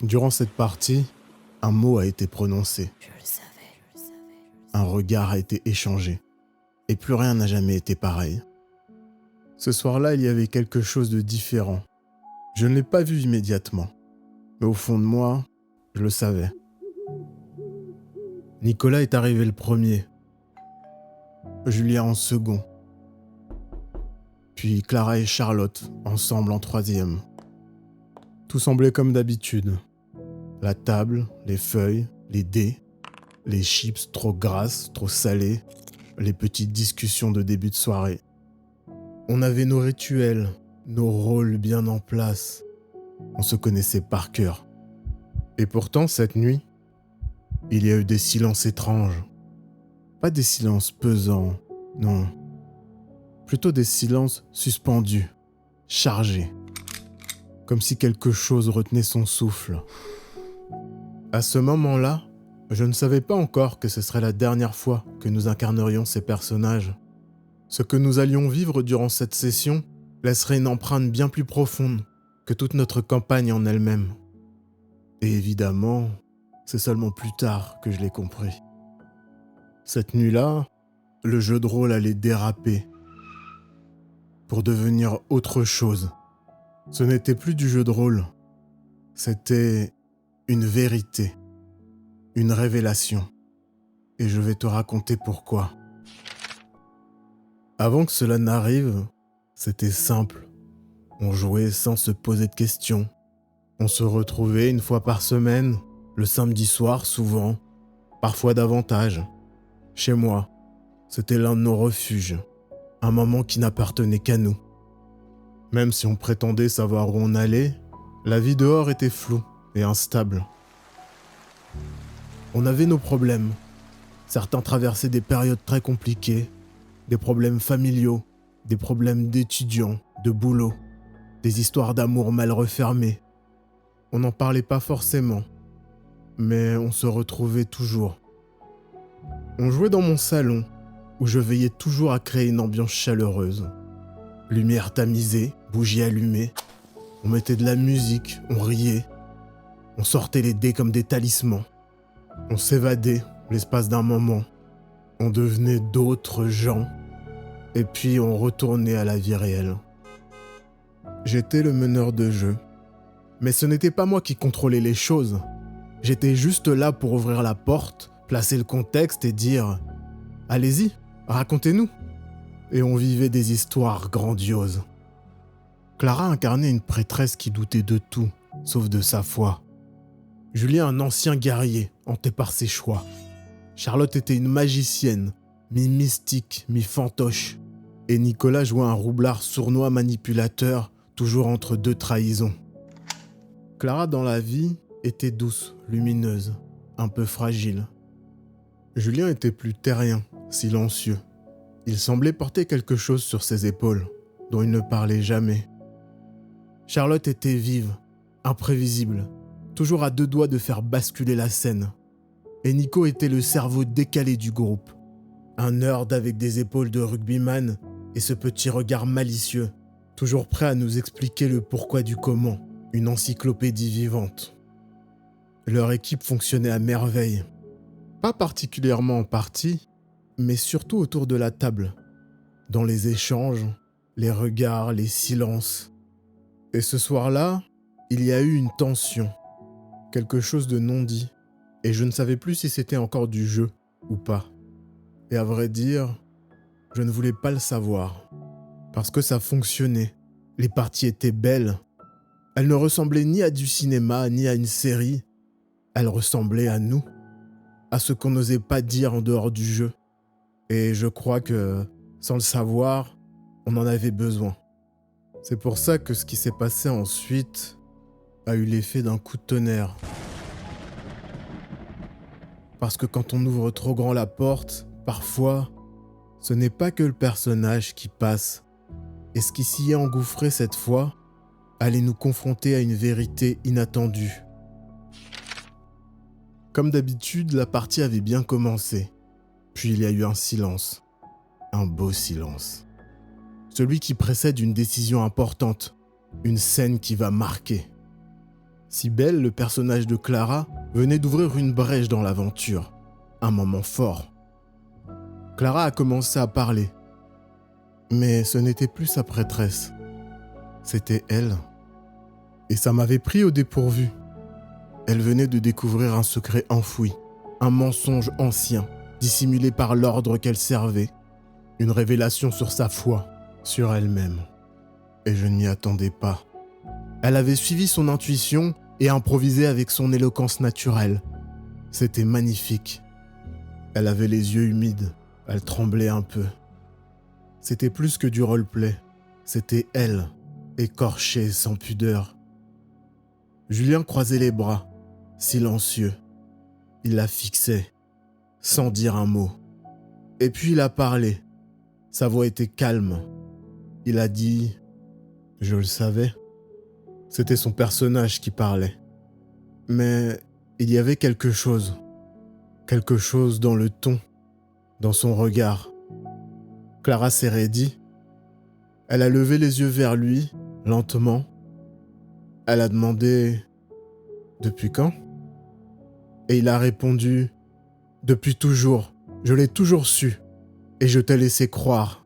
Durant cette partie, un mot a été prononcé, Je le savais. un regard a été échangé, et plus rien n'a jamais été pareil. Ce soir-là, il y avait quelque chose de différent. Je ne l'ai pas vu immédiatement, mais au fond de moi, je le savais. Nicolas est arrivé le premier, Julien en second, puis Clara et Charlotte ensemble en troisième. Tout semblait comme d'habitude. La table, les feuilles, les dés, les chips trop grasses, trop salées, les petites discussions de début de soirée. On avait nos rituels, nos rôles bien en place. On se connaissait par cœur. Et pourtant, cette nuit, il y a eu des silences étranges. Pas des silences pesants, non. Plutôt des silences suspendus, chargés. Comme si quelque chose retenait son souffle. À ce moment-là, je ne savais pas encore que ce serait la dernière fois que nous incarnerions ces personnages. Ce que nous allions vivre durant cette session laisserait une empreinte bien plus profonde que toute notre campagne en elle-même. Et évidemment, c'est seulement plus tard que je l'ai compris. Cette nuit-là, le jeu de rôle allait déraper pour devenir autre chose. Ce n'était plus du jeu de rôle, c'était une vérité, une révélation. Et je vais te raconter pourquoi. Avant que cela n'arrive, c'était simple. On jouait sans se poser de questions. On se retrouvait une fois par semaine, le samedi soir souvent, parfois davantage. Chez moi, c'était l'un de nos refuges, un moment qui n'appartenait qu'à nous. Même si on prétendait savoir où on allait, la vie dehors était floue et instable. On avait nos problèmes. Certains traversaient des périodes très compliquées, des problèmes familiaux, des problèmes d'étudiants, de boulot, des histoires d'amour mal refermées. On n'en parlait pas forcément, mais on se retrouvait toujours. On jouait dans mon salon, où je veillais toujours à créer une ambiance chaleureuse. Lumière tamisée, bougies allumées, on mettait de la musique, on riait, on sortait les dés comme des talismans. On s'évadait l'espace d'un moment, on devenait d'autres gens, et puis on retournait à la vie réelle. J'étais le meneur de jeu, mais ce n'était pas moi qui contrôlais les choses. J'étais juste là pour ouvrir la porte, placer le contexte et dire « Allez-y, racontez-nous ». Et on vivait des histoires grandioses. Clara incarnait une prêtresse qui doutait de tout, sauf de sa foi. Julien un ancien guerrier, hanté par ses choix. Charlotte était une magicienne, mi-mystique, mi-fantoche. Et Nicolas jouait un roublard sournois manipulateur, toujours entre deux trahisons. Clara dans la vie était douce, lumineuse, un peu fragile. Julien était plus terrien, silencieux. Il semblait porter quelque chose sur ses épaules, dont il ne parlait jamais. Charlotte était vive, imprévisible, toujours à deux doigts de faire basculer la scène. Et Nico était le cerveau décalé du groupe. Un nerd avec des épaules de rugbyman et ce petit regard malicieux, toujours prêt à nous expliquer le pourquoi du comment, une encyclopédie vivante. Leur équipe fonctionnait à merveille. Pas particulièrement en partie, mais surtout autour de la table, dans les échanges, les regards, les silences. Et ce soir-là, il y a eu une tension, quelque chose de non dit, et je ne savais plus si c'était encore du jeu ou pas. Et à vrai dire, je ne voulais pas le savoir, parce que ça fonctionnait, les parties étaient belles. Elles ne ressemblaient ni à du cinéma, ni à une série, elles ressemblaient à nous, à ce qu'on n'osait pas dire en dehors du jeu. Et je crois que, sans le savoir, on en avait besoin. C'est pour ça que ce qui s'est passé ensuite a eu l'effet d'un coup de tonnerre. Parce que quand on ouvre trop grand la porte, parfois, ce n'est pas que le personnage qui passe. Et ce qui s'y est engouffré cette fois allait nous confronter à une vérité inattendue. Comme d'habitude, la partie avait bien commencé. Puis il y a eu un silence. Un beau silence. Celui qui précède une décision importante. Une scène qui va marquer. Cybèle, le personnage de Clara, venait d'ouvrir une brèche dans l'aventure. Un moment fort. Clara a commencé à parler. Mais ce n'était plus sa prêtresse. C'était elle. Et ça m'avait pris au dépourvu. Elle venait de découvrir un secret enfoui, un mensonge ancien, dissimulé par l'ordre qu'elle servait, une révélation sur sa foi, sur elle-même. Et je ne m'y attendais pas. Elle avait suivi son intuition et improvisé avec son éloquence naturelle. C'était magnifique. Elle avait les yeux humides, elle tremblait un peu. C'était plus que du roleplay, c'était elle, écorchée sans pudeur. Julien croisait les bras, silencieux. Il la fixait, sans dire un mot. Et puis il a parlé. Sa voix était calme. Il a dit « Je le savais ». C'était son personnage qui parlait. Mais il y avait quelque chose dans le ton, dans son regard. Clara s'est raidie. Elle a levé les yeux vers lui, lentement. Elle a demandé « Depuis quand ?» Et il a répondu « Depuis toujours, je l'ai toujours su, et je t'ai laissé croire.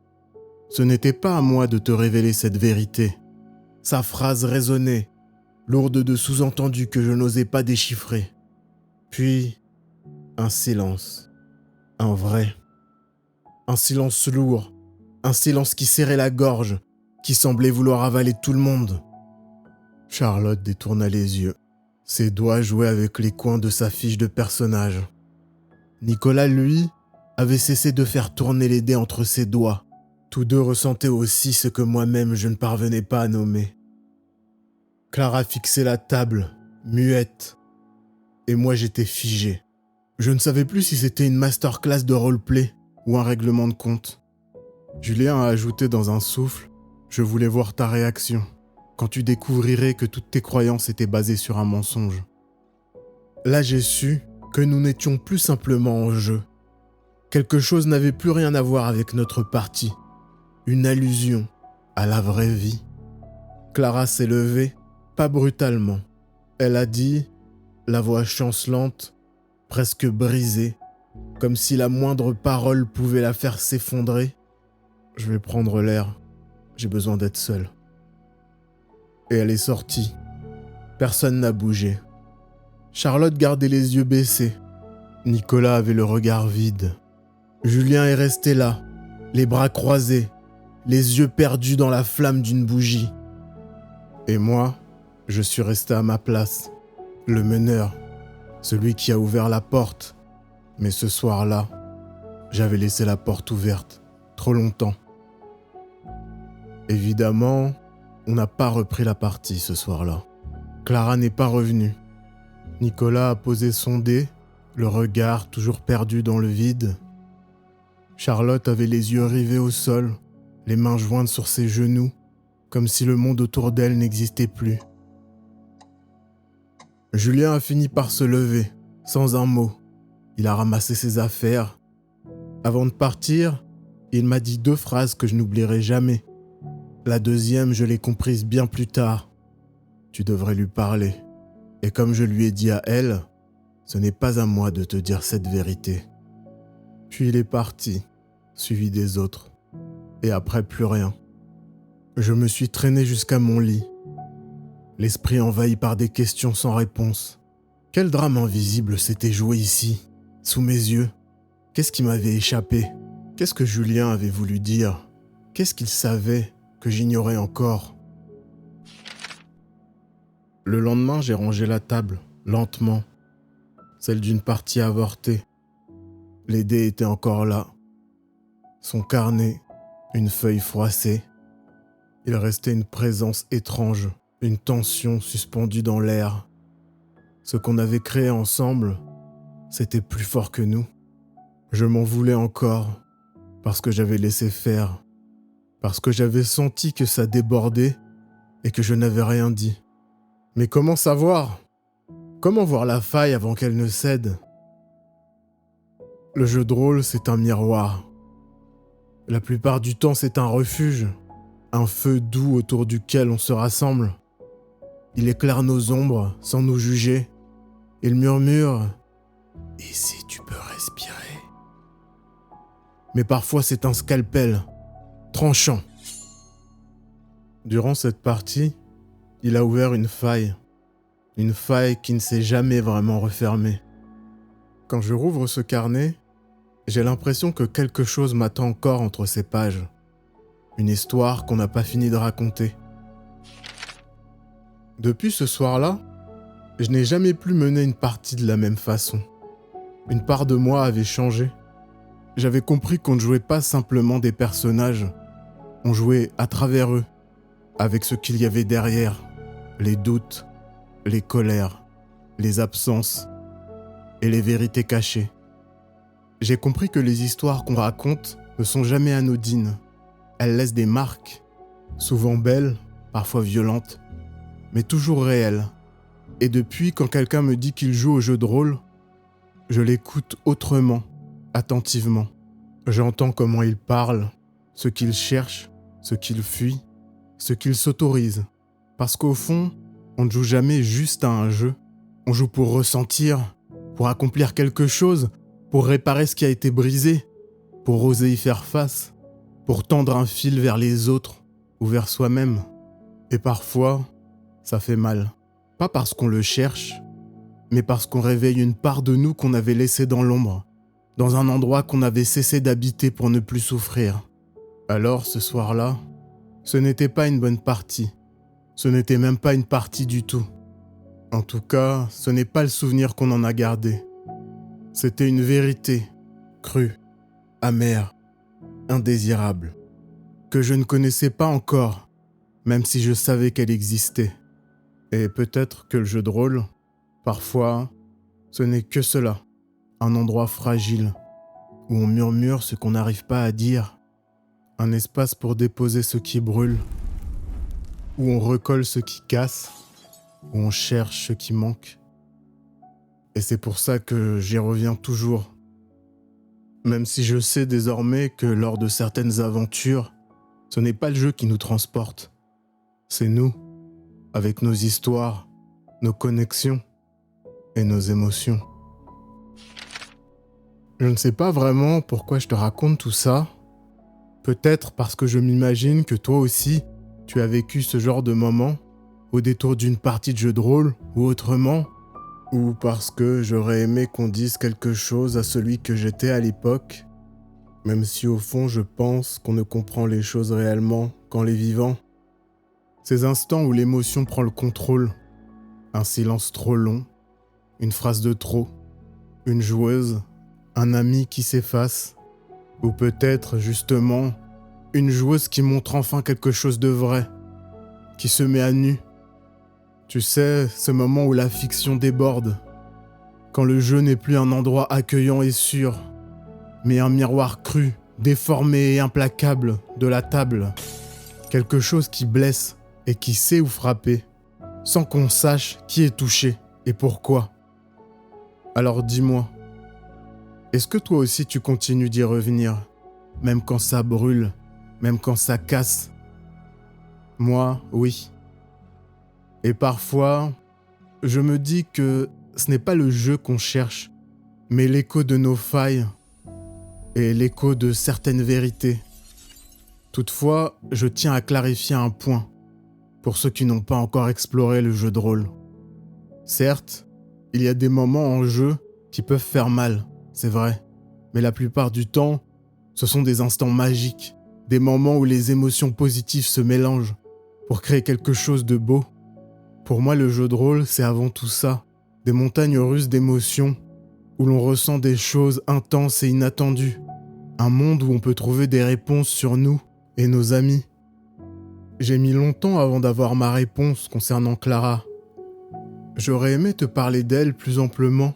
Ce n'était pas à moi de te révéler cette vérité. » Sa phrase résonnait, lourde de sous-entendus que je n'osais pas déchiffrer. Puis, un silence, un vrai. Un silence lourd, un silence qui serrait la gorge, qui semblait vouloir avaler tout le monde. Charlotte détourna les yeux. Ses doigts jouaient avec les coins de sa fiche de personnage. Nicolas, lui, avait cessé de faire tourner les dés entre ses doigts. Tous deux ressentaient aussi ce que moi-même je ne parvenais pas à nommer. Clara fixait la table, muette. Et moi j'étais figé. Je ne savais plus si c'était une masterclass de roleplay ou un règlement de compte. Julien a ajouté dans un souffle « Je voulais voir ta réaction, quand tu découvrirais que toutes tes croyances étaient basées sur un mensonge. » Là j'ai su que nous n'étions plus simplement en jeu. Quelque chose n'avait plus rien à voir avec notre partie. Une allusion à la vraie vie. Clara s'est levée, pas brutalement. Elle a dit, la voix chancelante, presque brisée, comme si la moindre parole pouvait la faire s'effondrer. « Je vais prendre l'air, j'ai besoin d'être seule. » Et elle est sortie. Personne n'a bougé. Charlotte gardait les yeux baissés. Nicolas avait le regard vide. Julien est resté là, les bras croisés, les yeux perdus dans la flamme d'une bougie. Et moi, je suis resté à ma place, le meneur, celui qui a ouvert la porte. Mais ce soir-là, j'avais laissé la porte ouverte, trop longtemps. Évidemment, on n'a pas repris la partie ce soir-là. Clara n'est pas revenue. Nicolas a posé son dé, le regard toujours perdu dans le vide. Charlotte avait les yeux rivés au sol, les mains jointes sur ses genoux, comme si le monde autour d'elle n'existait plus. Julien a fini par se lever, sans un mot. Il a ramassé ses affaires. Avant de partir, il m'a dit 2 phrases que je n'oublierai jamais. La deuxième, je l'ai comprise bien plus tard. Tu devrais lui parler. Et comme je lui ai dit à elle, ce n'est pas à moi de te dire cette vérité. Puis il est parti, suivi des autres. Et après, plus rien. Je me suis traîné jusqu'à mon lit. L'esprit envahi par des questions sans réponse. Quel drame invisible s'était joué ici, sous mes yeux? Qu'est-ce qui m'avait échappé? Qu'est-ce que Julien avait voulu dire? Qu'est-ce qu'il savait que j'ignorais encore? Le lendemain, j'ai rangé la table, lentement. Celle d'une partie avortée. Les dés étaient encore là. Son carnet, une feuille froissée. Il restait une présence étrange, une tension suspendue dans l'air. Ce qu'on avait créé ensemble, c'était plus fort que nous. Je m'en voulais encore, parce que j'avais laissé faire, parce que j'avais senti que ça débordait et que je n'avais rien dit. Mais comment savoir? Comment voir la faille avant qu'elle ne cède? Le jeu de rôle, c'est un miroir. La plupart du temps, c'est un refuge, un feu doux autour duquel on se rassemble. Il éclaire nos ombres sans nous juger. Il murmure « Ici tu peux respirer ». Mais parfois c'est un scalpel, tranchant. Durant cette partie, il a ouvert une faille qui ne s'est jamais vraiment refermée. Quand je rouvre ce carnet, j'ai l'impression que quelque chose m'attend encore entre ces pages. Une histoire qu'on n'a pas fini de raconter. Depuis ce soir-là, je n'ai jamais plus mené une partie de la même façon. Une part de moi avait changé. J'avais compris qu'on ne jouait pas simplement des personnages, on jouait à travers eux, avec ce qu'il y avait derrière, les doutes, les colères, les absences et les vérités cachées. J'ai compris que les histoires qu'on raconte ne sont jamais anodines. Elles laissent des marques, souvent belles, parfois violentes, mais toujours réelles. Et depuis, quand quelqu'un me dit qu'il joue au jeu de rôle, je l'écoute autrement, attentivement. J'entends comment il parle, ce qu'il cherche, ce qu'il fuit, ce qu'il s'autorise. Parce qu'au fond, on ne joue jamais juste à un jeu. On joue pour ressentir, pour accomplir quelque chose, pour réparer ce qui a été brisé, pour oser y faire face, pour tendre un fil vers les autres ou vers soi-même. Et parfois, ça fait mal. Pas parce qu'on le cherche, mais parce qu'on réveille une part de nous qu'on avait laissée dans l'ombre, dans un endroit qu'on avait cessé d'habiter pour ne plus souffrir. Alors, ce soir-là, ce n'était pas une bonne partie. Ce n'était même pas une partie du tout. En tout cas, ce n'est pas le souvenir qu'on en a gardé. C'était une vérité, crue, amère, indésirable, que je ne connaissais pas encore, même si je savais qu'elle existait. Et peut-être que le jeu de rôle, parfois, ce n'est que cela, un endroit fragile, où on murmure ce qu'on n'arrive pas à dire, un espace pour déposer ce qui brûle, où on recolle ce qui casse, où on cherche ce qui manque. Et c'est pour ça que j'y reviens toujours. Même si je sais désormais que lors de certaines aventures, ce n'est pas le jeu qui nous transporte. C'est nous, avec nos histoires, nos connexions et nos émotions. Je ne sais pas vraiment pourquoi je te raconte tout ça. Peut-être parce que je m'imagine que toi aussi, tu as vécu ce genre de moment, au détour d'une partie de jeu de rôle ou autrement, ou parce que j'aurais aimé qu'on dise quelque chose à celui que j'étais à l'époque, même si au fond je pense qu'on ne comprend les choses réellement qu'en les vivant. Ces instants où l'émotion prend le contrôle, un silence trop long, une phrase de trop, une joueuse, un ami qui s'efface, ou peut-être justement une joueuse qui montre enfin quelque chose de vrai, qui se met à nu. Tu sais, ce moment où la fiction déborde, quand le jeu n'est plus un endroit accueillant et sûr, mais un miroir cru, déformé et implacable de la table. Quelque chose qui blesse et qui sait où frapper, sans qu'on sache qui est touché et pourquoi. Alors dis-moi, est-ce que toi aussi tu continues d'y revenir, même quand ça brûle, même quand ça casse? Moi, oui. Et parfois, je me dis que ce n'est pas le jeu qu'on cherche, mais l'écho de nos failles et l'écho de certaines vérités. Toutefois, je tiens à clarifier un point, pour ceux qui n'ont pas encore exploré le jeu de rôle. Certes, il y a des moments en jeu qui peuvent faire mal, c'est vrai, mais la plupart du temps, ce sont des instants magiques, des moments où les émotions positives se mélangent pour créer quelque chose de beau. Pour moi, le jeu de rôle, c'est avant tout ça, des montagnes russes d'émotions, où l'on ressent des choses intenses et inattendues, un monde où on peut trouver des réponses sur nous et nos amis. J'ai mis longtemps avant d'avoir ma réponse concernant Clara. J'aurais aimé te parler d'elle plus amplement,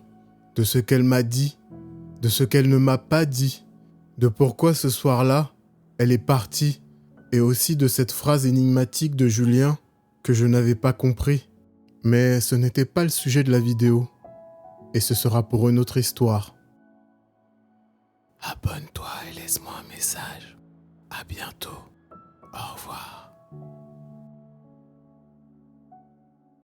de ce qu'elle m'a dit, de ce qu'elle ne m'a pas dit, de pourquoi ce soir-là, elle est partie, et aussi de cette phrase énigmatique de Julien que je n'avais pas compris. Mais ce n'était pas le sujet de la vidéo, et ce sera pour une autre histoire. Abonne-toi et laisse-moi un message. À bientôt. Au revoir.